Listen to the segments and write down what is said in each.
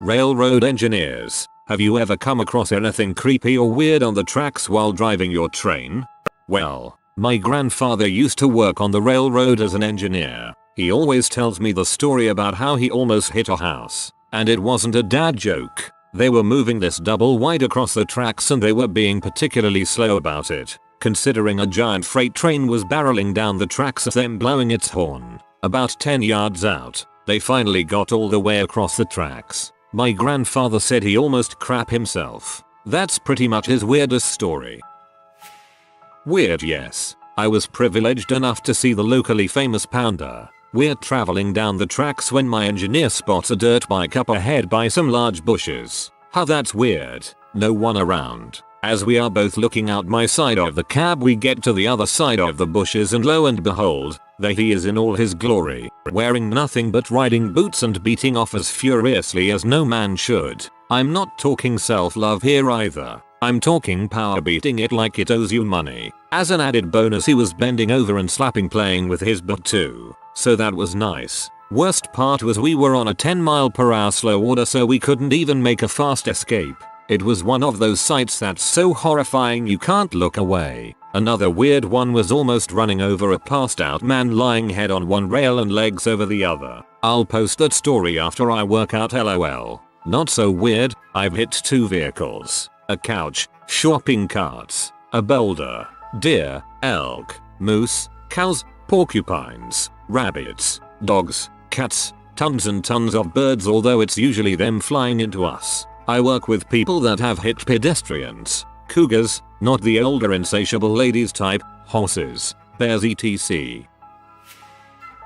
Railroad engineers, have you ever come across anything creepy or weird on the tracks while driving your train? Well, my grandfather used to work on the railroad as an engineer. He always tells me the story about how he almost hit a house. And it wasn't a dad joke. They were moving this double wide across the tracks and they were being particularly slow about it, considering a giant freight train was barreling down the tracks and them blowing its horn. About 10 yards out, they finally got all the way across the tracks. My grandfather said he almost crap himself. That's pretty much his weirdest story. Weird, yes. I was privileged enough to see the locally famous pounder. We're traveling down the tracks when my engineer spots a dirt bike up ahead by some large bushes. How that's weird. No one around. As we are both looking out my side of the cab, we get to the other side of the bushes and lo and behold, there he is in all his glory, wearing nothing but riding boots and beating off as furiously as no man should. I'm not talking self-love here either. I'm talking power beating it like it owes you money. As an added bonus, he was bending over and slapping playing with his butt too. So that was nice. Worst part was we were on a 10 mph slow order, so we couldn't even make a fast escape. It was one of those sights that's so horrifying you can't look away. Another weird one was almost running over a passed out man lying head on one rail and legs over the other. I'll post that story after I work out, lol. Not so weird, I've hit 2 vehicles. A couch, shopping carts, a boulder, deer, elk, moose, cows, porcupines, rabbits, dogs, cats, tons and tons of birds, although it's usually them flying into us. I work with people that have hit pedestrians, cougars, not the older insatiable ladies type, horses, bears etc.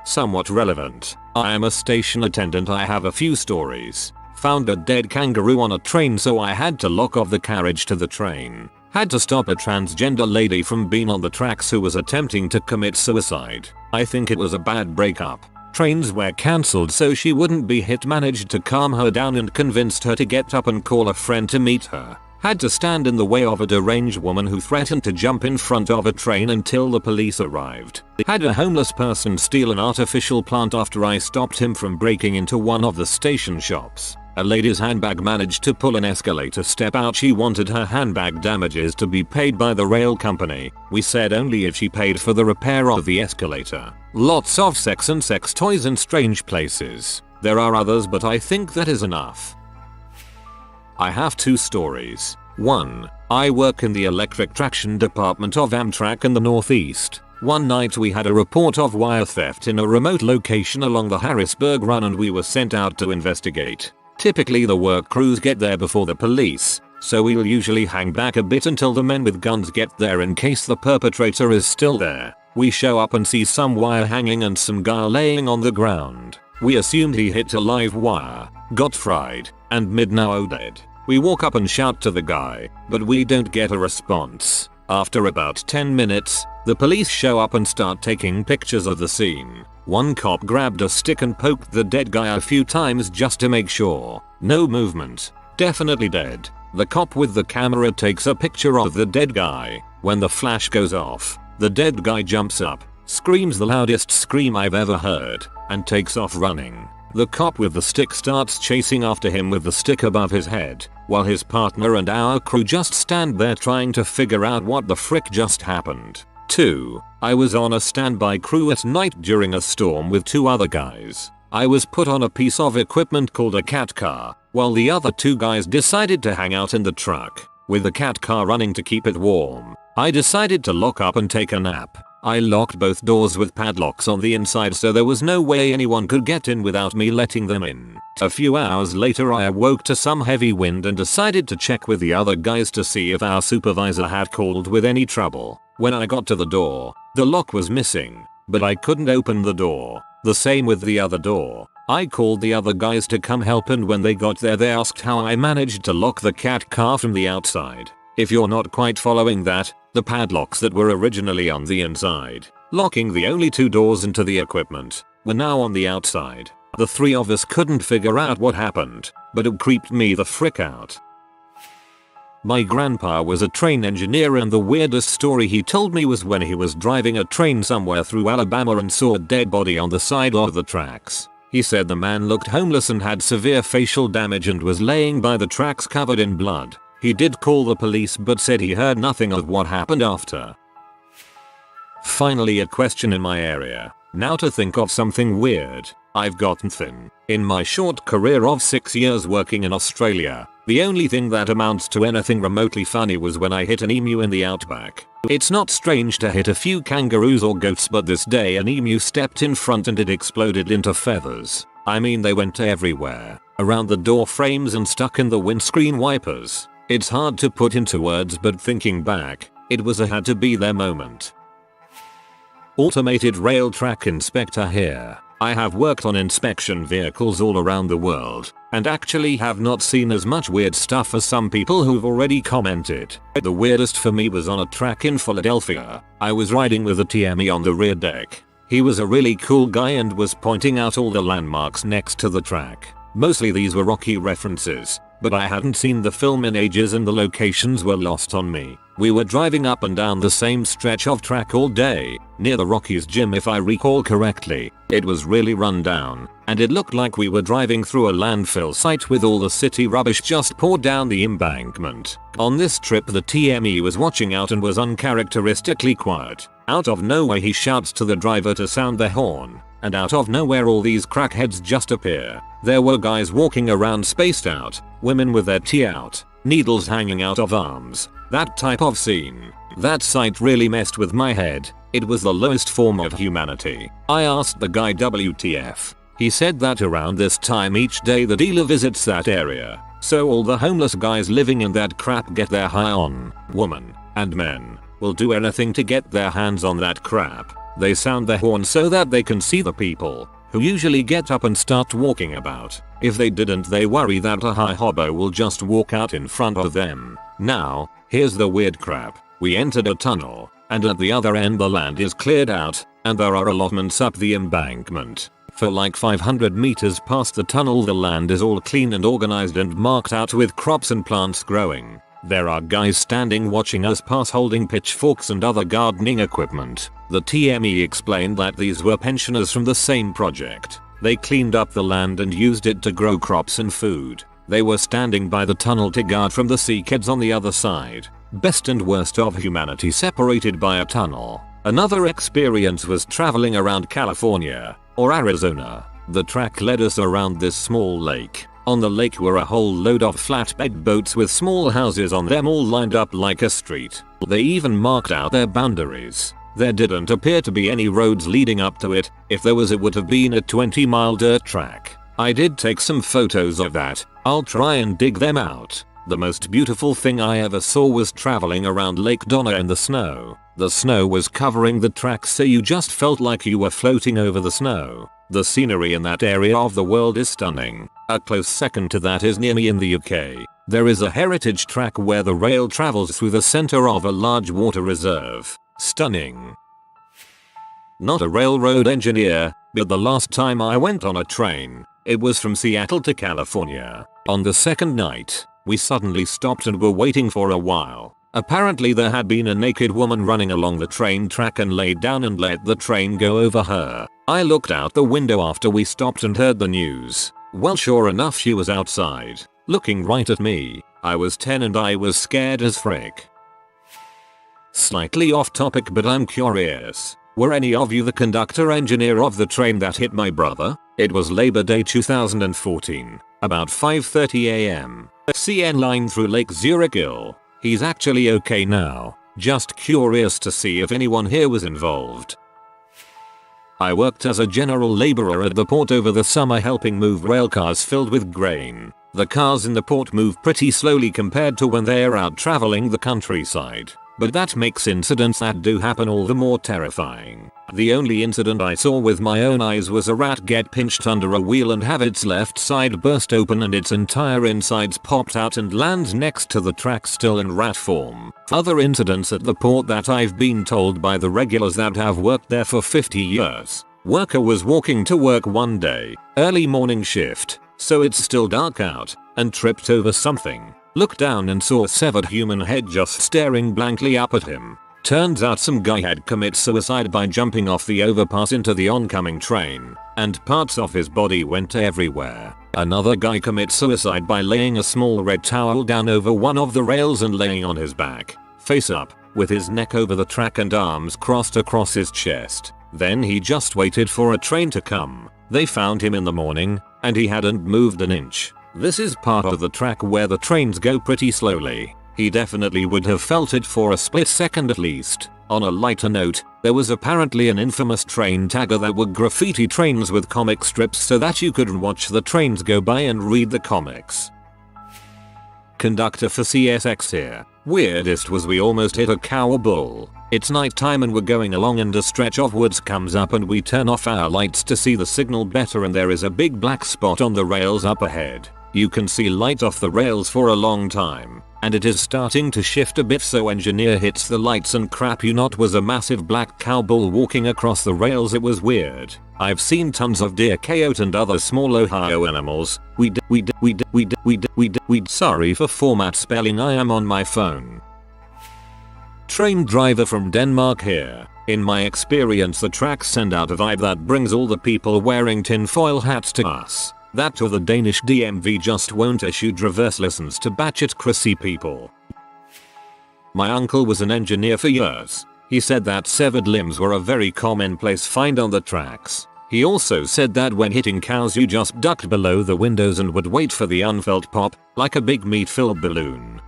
Somewhat relevant. I am a station attendant. I have a few stories. Found a dead kangaroo on a train, so I had to lock off the carriage to the train. Had to stop a transgender lady from being on the tracks who was attempting to commit suicide. I think it was a bad breakup. Trains were cancelled so she wouldn't be hit. Managed to calm her down and convinced her to get up and call a friend to meet her. Had to stand in the way of a deranged woman who threatened to jump in front of a train until the police arrived. Had a homeless person steal an artificial plant after I stopped him from breaking into one of the station shops. A lady's handbag managed to pull an escalator step out. She wanted her handbag damages to be paid by the rail company. We said only if she paid for the repair of the escalator. Lots of sex and sex toys in strange places. There are others, but I think that is enough. I have 2 stories. 1. I work in the electric traction department of Amtrak in the Northeast. One night we had a report of wire theft in a remote location along the Harrisburg Run and we were sent out to investigate. Typically the work crews get there before the police, so we'll usually hang back a bit until the men with guns get there in case the perpetrator is still there. We show up and see some wire hanging and some guy laying on the ground. We assumed he hit a live wire, got fried, and now dead. We walk up and shout to the guy, but we don't get a response. After about 10 minutes, the police show up and start taking pictures of the scene. One cop grabbed a stick and poked the dead guy a few times just to make sure. No movement. Definitely dead. The cop with the camera takes a picture of the dead guy. When the flash goes off, the dead guy jumps up, screams the loudest scream I've ever heard, and takes off running. The cop with the stick starts chasing after him with the stick above his head, while his partner and our crew just stand there trying to figure out what the frick just happened. 2. I was on a standby crew at night during a storm with 2 other guys. I was put on a piece of equipment called a cat car, while the other 2 guys decided to hang out in the truck, with the cat car running to keep it warm. I decided to lock up and take a nap. I locked both doors with padlocks on the inside so there was no way anyone could get in without me letting them in. A few hours later I awoke to some heavy wind and decided to check with the other guys to see if our supervisor had called with any trouble. When I got to the door, the lock was missing, but I couldn't open the door. The same with the other door. I called the other guys to come help and when they got there they asked how I managed to lock the cat car from the outside. If you're not quite following that, the padlocks that were originally on the inside, locking the only 2 doors into the equipment, were now on the outside. The 3 of us couldn't figure out what happened, but it creeped me the frick out. My grandpa was a train engineer and the weirdest story he told me was when he was driving a train somewhere through Alabama and saw a dead body on the side of the tracks. He said the man looked homeless and had severe facial damage and was laying by the tracks covered in blood. He did call the police but said he heard nothing of what happened after. Finally, a question in my area. Now to think of something weird. I've gotten thin. In my short career of 6 years working in Australia, the only thing that amounts to anything remotely funny was when I hit an emu in the outback. It's not strange to hit a few kangaroos or goats, but this day an emu stepped in front and it exploded into feathers. I mean, they went everywhere. Around the door frames and stuck in the windscreen wipers. It's hard to put into words, but thinking back, it was a had to be there moment. Automated rail track inspector here. I have worked on inspection vehicles all around the world, and actually have not seen as much weird stuff as some people who've already commented. The weirdest for me was on a track in Philadelphia. I was riding with a TME on the rear deck. He was a really cool guy and was pointing out all the landmarks next to the track. Mostly these were Rocky references, but I hadn't seen the film in ages and the locations were lost on me. We were driving up and down the same stretch of track all day, near the Rockies gym if I recall correctly. It was really run down, and it looked like we were driving through a landfill site with all the city rubbish just poured down the embankment. On this trip the TME was watching out and was uncharacteristically quiet. Out of nowhere he shouts to the driver to sound the horn, and out of nowhere all these crackheads just appear. There were guys walking around spaced out, women with their tea out, needles hanging out of arms. That type of scene. That sight really messed with my head. It was the lowest form of humanity. I asked the guy WTF. He said that around this time each day the dealer visits that area, so all the homeless guys living in that crap get their high on. Women and men will do anything to get their hands on that crap. They sound the horn so that they can see the people, who usually get up and start walking about. If they didn't, they worry that a high hobo will just walk out in front of them. Now, here's the weird crap. We entered a tunnel, and at the other end the land is cleared out, and there are allotments up the embankment. For like 500 meters past the tunnel the land is all clean and organized and marked out with crops and plants growing. There are guys standing watching us pass holding pitchforks and other gardening equipment. The TME explained that these were pensioners from the same project. They cleaned up the land and used it to grow crops and food. They were standing by the tunnel to guard from the sea kids on the other side. Best and worst of humanity separated by a tunnel. Another experience was traveling around California, or Arizona. The track led us around this small lake. On the lake were a whole load of flatbed boats with small houses on them all lined up like a street. They even marked out their boundaries. There didn't appear to be any roads leading up to it. If there was, it would have been a 20-mile dirt track. I did take some photos of that. I'll try and dig them out. The most beautiful thing I ever saw was traveling around Lake Donna in the snow. The snow was covering the tracks so you just felt like you were floating over the snow. The scenery in that area of the world is stunning. A close second to that is near me in the UK. There is a heritage track where the rail travels through the center of a large water reserve. Stunning. Not a railroad engineer, but the last time I went on a train, it was from Seattle to California. On the second night, we suddenly stopped and were waiting for a while. Apparently there had been a naked woman running along the train track and laid down and let the train go over her. I looked out the window after we stopped and heard the news. Well, sure enough, she was outside, looking right at me. I was 10 and I was scared as frick. Slightly off topic, but I'm curious. Were any of you the conductor engineer of the train that hit my brother? It was Labor Day 2014, about 5:30 am. CN line through Lake Zurich ill. He's actually okay now. Just curious to see if anyone here was involved. I worked as a general laborer at the port over the summer helping move railcars filled with grain. The cars in the port move pretty slowly compared to when they're out traveling the countryside. But that makes incidents that do happen all the more terrifying. The only incident I saw with my own eyes was a rat get pinched under a wheel and have its left side burst open and its entire insides popped out and lands next to the track still in rat form. Other incidents at the port that I've been told by the regulars that have worked there for 50 years. Worker was walking to work one day, early morning shift, so it's still dark out, and tripped over something. Looked down and saw a severed human head just staring blankly up at him. Turns out some guy had committed suicide by jumping off the overpass into the oncoming train, and parts of his body went everywhere. Another guy commits suicide by laying a small red towel down over one of the rails and laying on his back, face up, with his neck over the track and arms crossed across his chest. Then he just waited for a train to come. They found him in the morning, and he hadn't moved an inch. This is part of the track where the trains go pretty slowly. He definitely would have felt it for a split second at least. On a lighter note, there was apparently an infamous train tagger that would graffiti trains with comic strips so that you could watch the trains go by and read the comics. Conductor for CSX here. Weirdest was we almost hit a cow or bull. It's nighttime and we're going along and a stretch of woods comes up and we turn off our lights to see the signal better and there is a big black spot on the rails up ahead. You can see light off the rails for a long time, and it is starting to shift a bit, so engineer hits the lights and crap you not was a massive black cow bull walking across the rails. It was weird. I've seen tons of deer, coyote and other small Ohio animals. Sorry for format spelling, I am on my phone. Train driver from Denmark here. In my experience the tracks send out a vibe that brings all the people wearing tinfoil hats to us. That or the Danish DMV just won't issue driver's lessons to batshit crazy people. My uncle was an engineer for years. He said that severed limbs were a very commonplace find on the tracks. He also said that when hitting cows you just ducked below the windows and would wait for the unfelt pop, like a big meat-filled balloon.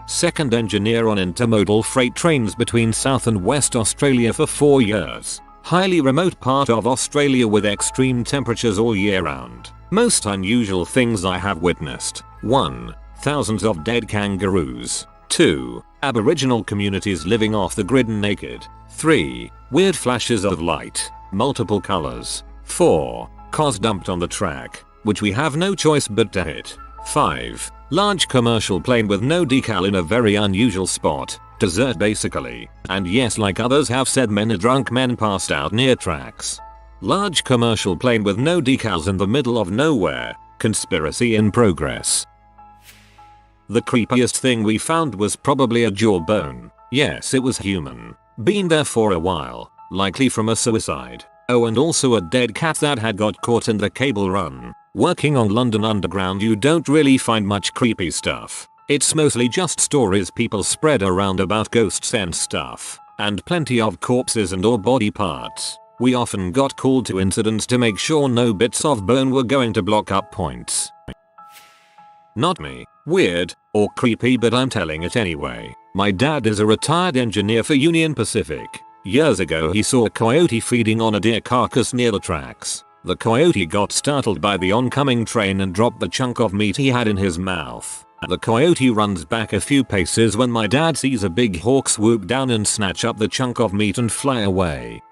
Second engineer on intermodal freight trains between South and West Australia for 4 years. Highly remote part of Australia with extreme temperatures all year round. Most unusual things I have witnessed. 1. Thousands of dead kangaroos. 2. Aboriginal communities living off the grid and naked. 3. Weird flashes of light. Multiple colors. 4. Cars dumped on the track, which we have no choice but to hit. 5. Large commercial plane with no decal in a very unusual spot. Desert basically. And yes, like others have said, many drunk men passed out near tracks. Large commercial plane with no decals in the middle of nowhere. Conspiracy in progress. The creepiest thing we found was probably a jawbone. Yes, it was human. Been there for a while. Likely from a suicide. Oh, and also a dead cat that had got caught in the cable run. Working on London Underground you don't really find much creepy stuff. It's mostly just stories people spread around about ghosts and stuff. And plenty of corpses and or body parts. We often got called to incidents to make sure no bits of bone were going to block up points. Not me. Weird or creepy, but I'm telling it anyway. My dad is a retired engineer for Union Pacific. Years ago he saw a coyote feeding on a deer carcass near the tracks. The coyote got startled by the oncoming train and dropped the chunk of meat he had in his mouth. The coyote runs back a few paces when my dad sees a big hawk swoop down and snatch up the chunk of meat and fly away.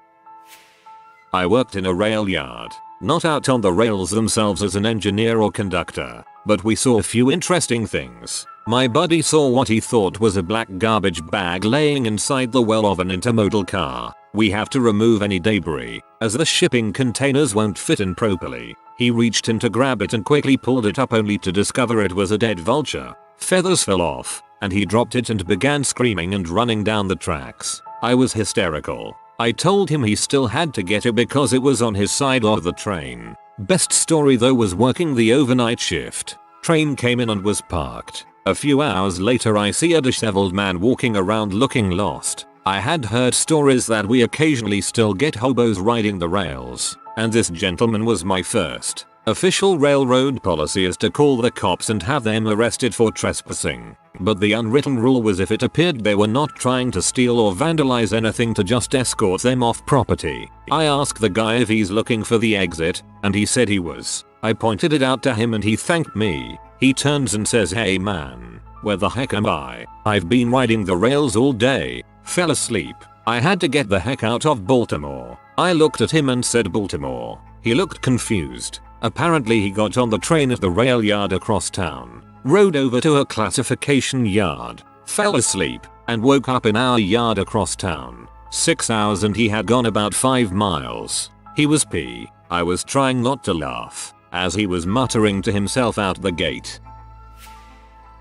I worked in a rail yard, not out on the rails themselves as an engineer or conductor, but we saw a few interesting things. My buddy saw what he thought was a black garbage bag laying inside the well of an intermodal car. We have to remove any debris, as the shipping containers won't fit in properly. He reached in to grab it and quickly pulled it up only to discover it was a dead vulture. Feathers fell off, and he dropped it and began screaming and running down the tracks. I was hysterical. I told him he still had to get it because it was on his side of the train. Best story though was working the overnight shift. Train came in and was parked. A few hours later I see a disheveled man walking around looking lost. I had heard stories that we occasionally still get hobos riding the rails, and this gentleman was my first. Official railroad policy is to call the cops and have them arrested for trespassing, but the unwritten rule was if it appeared they were not trying to steal or vandalize anything to just escort them off property. I asked the guy if he's looking for the exit, and he said he was. I pointed it out to him and he thanked me. He turns and says, "Hey man, where the heck am I? I've been riding the rails all day. Fell asleep. I had to get the heck out of Baltimore." I looked at him and said, "Baltimore?" He looked confused. Apparently he got on the train at the rail yard across town, rode over to a classification yard, fell asleep, and woke up in our yard across town. 6 hours and he had gone about 5 miles. He was pee. I was trying not to laugh, as he was muttering to himself out the gate.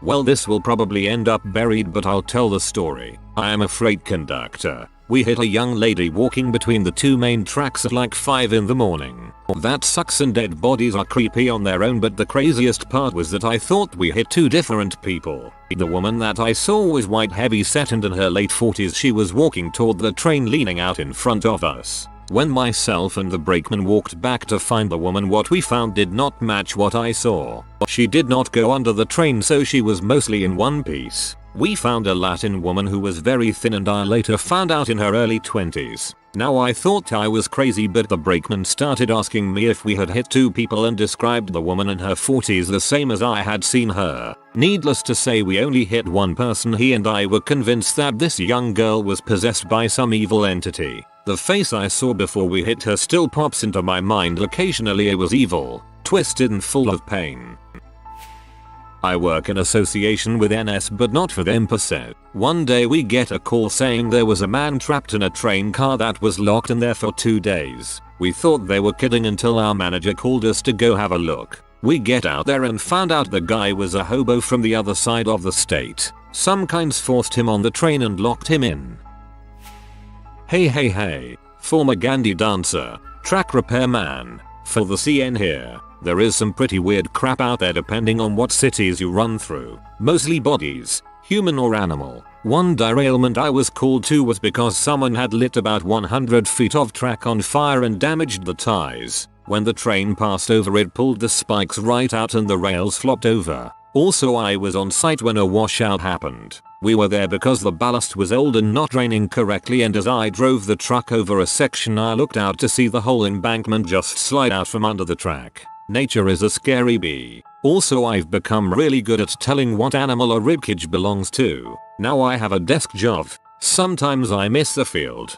Well, this will probably end up buried, but I'll tell the story. I am a freight conductor. We hit a young lady walking between the two main tracks at like 5 in the morning. That sucks and dead bodies are creepy on their own, but the craziest part was that I thought we hit two different people. The woman that I saw was white, heavy set and in her late 40s. She was walking toward the train leaning out in front of us. When myself and the brakeman walked back to find the woman, what we found did not match what I saw. She did not go under the train, so she was mostly in one piece. We found a Latin woman who was very thin and I later found out in her early 20s. Now I thought I was crazy, but the brakeman started asking me if we had hit two people and described the woman in her 40s the same as I had seen her. Needless to say, we only hit one person. He and I were convinced that this young girl was possessed by some evil entity. The face I saw before we hit her still pops into my mind occasionally. It was evil, twisted and full of pain. I work in association with NS, but not for them per se. One day we get a call saying there was a man trapped in a train car that was locked in there for 2 days. We thought they were kidding until our manager called us to go have a look. We get out there and found out the guy was a hobo from the other side of the state. Some kinds forced him on the train and locked him in. Hey, former Gandhi dancer, track repairman, for the CN here. There is some pretty weird crap out there depending on what cities you run through. Mostly bodies, human or animal. One derailment I was called to was because someone had lit about 100 feet of track on fire and damaged the ties. When the train passed over, it pulled the spikes right out and the rails flopped over. Also, I was on site when a washout happened. We were there because the ballast was old and not draining correctly, and as I drove the truck over a section I looked out to see the whole embankment just slide out from under the track. Nature is a scary bee. Also, I've become really good at telling what animal a ribcage belongs to. Now I have a desk job. Sometimes I miss the field.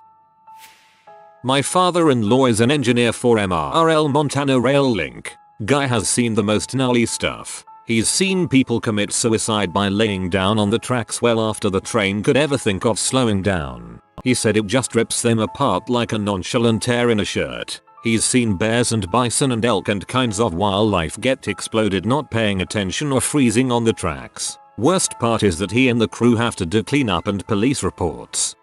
My father-in-law is an engineer for MRL Montana Rail Link. Guy has seen the most gnarly stuff. He's seen people commit suicide by laying down on the tracks well after the train could ever think of slowing down. He said it just rips them apart like a nonchalant tear in a shirt. He's seen bears and bison and elk and kinds of wildlife get exploded not paying attention or freezing on the tracks. Worst part is that he and the crew have to do cleanup and police reports.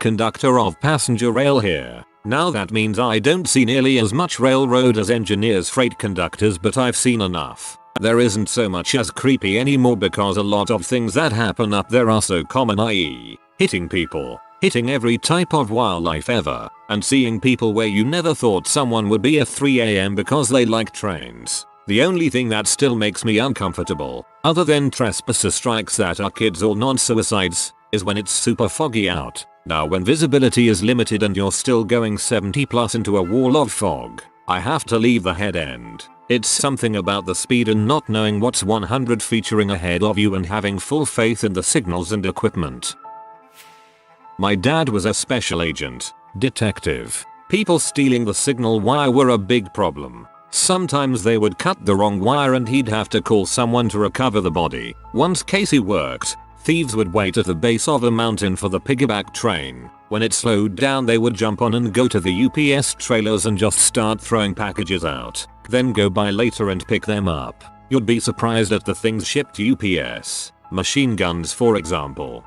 Conductor of passenger rail here. Now that means I don't see nearly as much railroad as engineers freight conductors, but I've seen enough. There isn't so much as creepy anymore because a lot of things that happen up there are so common, i.e. hitting people, hitting every type of wildlife ever, and seeing people where you never thought someone would be at 3 AM because they like trains. The only thing that still makes me uncomfortable, other than trespasser strikes that are kids or non-suicides, is when it's super foggy out. Now when visibility is limited and you're still going 70 plus into a wall of fog, I have to leave the head end. It's something about the speed and not knowing what's 100 featuring ahead of you and having full faith in the signals and equipment. My dad was a special agent, detective. People stealing the signal wire were a big problem. Sometimes they would cut the wrong wire and he'd have to call someone to recover the body. Once Casey worked, thieves would wait at the base of a mountain for the piggyback train. When it slowed down, they would jump on and go to the UPS trailers and just start throwing packages out, then go by later and pick them up. You'd be surprised at the things shipped UPS. Machine guns, for example.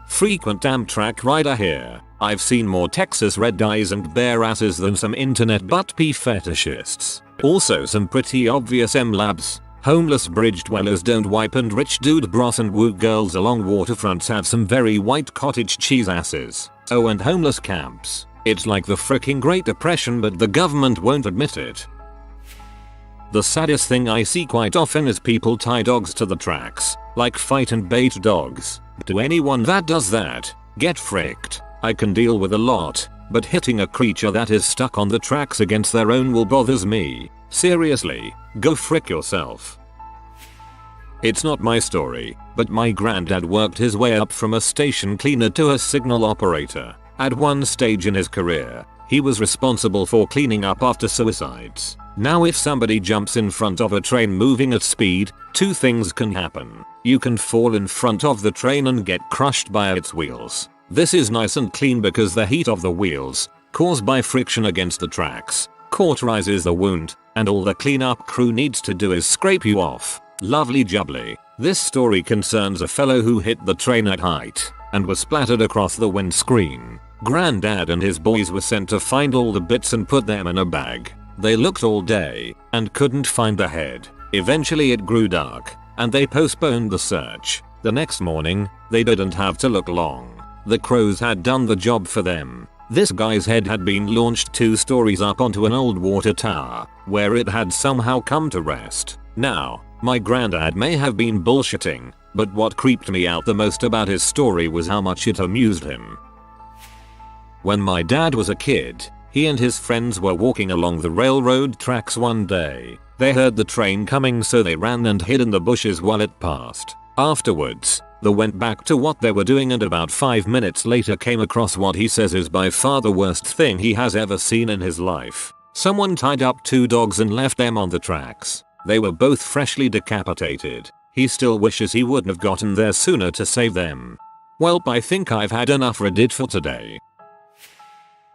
Frequent Amtrak rider here. I've seen more Texas red eyes and bare asses than some internet butt pee fetishists. Also some pretty obvious M-labs. Homeless bridge dwellers don't wipe and rich dude bros and woo girls along waterfronts have some very white cottage cheese asses. Oh, and homeless camps. It's like the fricking Great Depression, but the government won't admit it. The saddest thing I see quite often is people tie dogs to the tracks, like fight and bait dogs. To anyone that does that, get fricked. I can deal with a lot, but hitting a creature that is stuck on the tracks against their own will bothers me. Seriously, go frick yourself. It's not my story, but my granddad worked his way up from a station cleaner to a signal operator. At one stage in his career, he was responsible for cleaning up after suicides. Now if somebody jumps in front of a train moving at speed, two things can happen. You can fall in front of the train and get crushed by its wheels. This is nice and clean because the heat of the wheels, caused by friction against the tracks, cauterizes the wound, and all the cleanup crew needs to do is scrape you off. Lovely jubbly. This story concerns a fellow who hit the train at height and was splattered across the windscreen. Granddad and his boys were sent to find all the bits and put them in a bag. They looked all day and couldn't find the head. Eventually it grew dark and they postponed the search. The next morning, they didn't have to look long. The crows had done the job for them. This guy's head had been launched 2 stories up onto an old water tower, where it had somehow come to rest. Now, my granddad may have been bullshitting, but what creeped me out the most about his story was how much it amused him. When my dad was a kid, he and his friends were walking along the railroad tracks one day. They heard the train coming, so they ran and hid in the bushes while it passed. Afterwards, they went back to what they were doing, and about 5 minutes later came across what he says is by far the worst thing he has ever seen in his life. Someone tied up 2 dogs and left them on the tracks. They were both freshly decapitated. He still wishes he wouldn't have gotten there sooner to save them. Welp, I think I've had enough Reddit for today.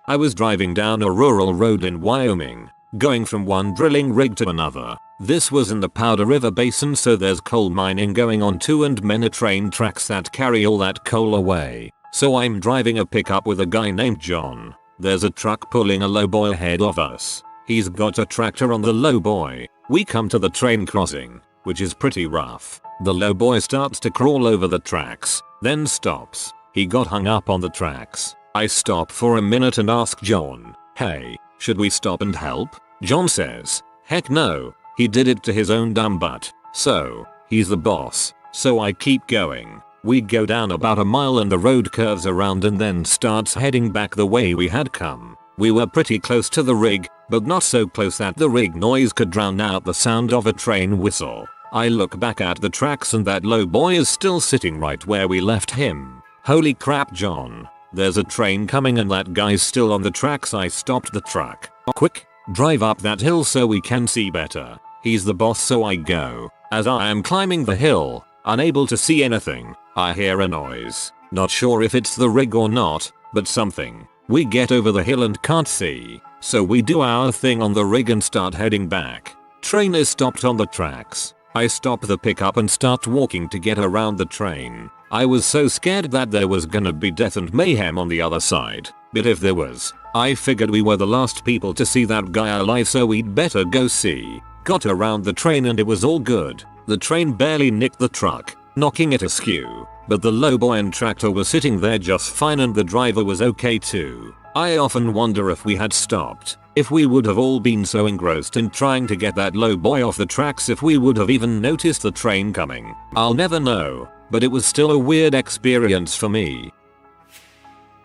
I was driving down a rural road in Wyoming, going from one drilling rig to another. This was in the Powder River Basin, so there's coal mining going on too, and many train tracks that carry all that coal away. So I'm driving a pickup with a guy named John. There's a truck pulling a lowboy ahead of us. He's got a tractor on the lowboy. We come to the train crossing, which is pretty rough. The lowboy starts to crawl over the tracks, then stops. He got hung up on the tracks. I stop for a minute and ask John, "Hey, should we stop and help?" John says, "Heck no, he did it to his own dumb butt. So, he's the boss." So I keep going. We go down about a mile and the road curves around and then starts heading back the way we had come. We were pretty close to the rig, but not so close that the rig noise could drown out the sound of a train whistle. I look back at the tracks and that lowboy is still sitting right where we left him. Holy crap, John. There's a train coming and that guy's still on the tracks. I stopped the truck. Quick, drive up that hill so we can see better. He's the boss, so I go. As I am climbing the hill, unable to see anything, I hear a noise. Not sure if it's the rig or not, but something. We get over the hill and can't see, so we do our thing on the rig and start heading back. Train is stopped on the tracks. I stop the pickup and start walking to get around the train. I was so scared that there was gonna be death and mayhem on the other side, but if there was, I figured we were the last people to see that guy alive, so we'd better go see. Got around the train and it was all good. The train barely nicked the truck, knocking it askew, but the lowboy and tractor were sitting there just fine and the driver was okay too. I often wonder if we had stopped, if we would have all been so engrossed in trying to get that lowboy off the tracks, if we would have even noticed the train coming. I'll never know, but it was still a weird experience for me.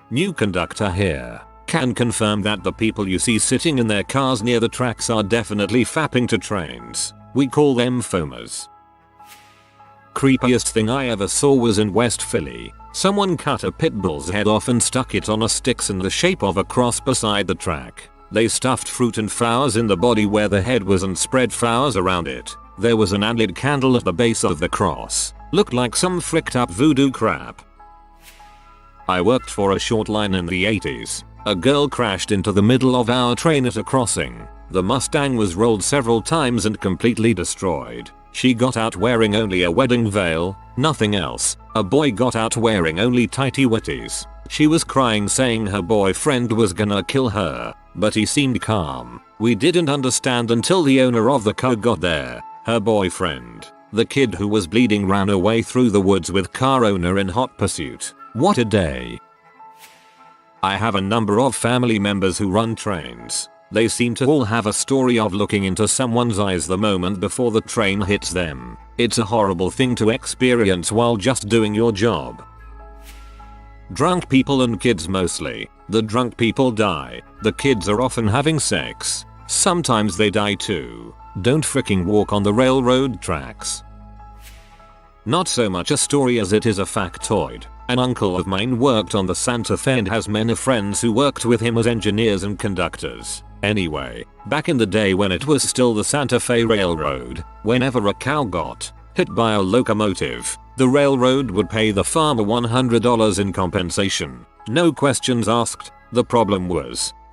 New conductor here. Can confirm that the people you see sitting in their cars near the tracks are definitely fapping to trains. We call them foamers. Creepiest thing I ever saw was in West Philly. Someone cut a pit bull's head off and stuck it on a stick in the shape of a cross beside the track. They stuffed fruit and flowers in the body where the head was and spread flowers around it. There was an unlit candle at the base of the cross. Looked like some fricked up voodoo crap. I worked for a short line in the 80s. A girl crashed into the middle of our train at a crossing. The Mustang was rolled several times and completely destroyed. She got out wearing only a wedding veil, nothing else. A boy got out wearing only tighty whities. She was crying, saying her boyfriend was gonna kill her, but he seemed calm. We didn't understand until the owner of the car got there. Her boyfriend, the kid who was bleeding, ran away through the woods with car owner in hot pursuit. What a day. I have a number of family members who run trains. They seem to all have a story of looking into someone's eyes the moment before the train hits them. It's a horrible thing to experience while just doing your job. Drunk people and kids mostly. The drunk people die. The kids are often having sex. Sometimes they die too. Don't freaking walk on the railroad tracks. Not so much a story as it is a factoid. An uncle of mine worked on the Santa Fe and has many friends who worked with him as engineers and conductors. Anyway, back in the day when it was still the Santa Fe Railroad, whenever a cow got hit by a locomotive, the railroad would pay the farmer $100 in compensation. No questions asked. The problem was,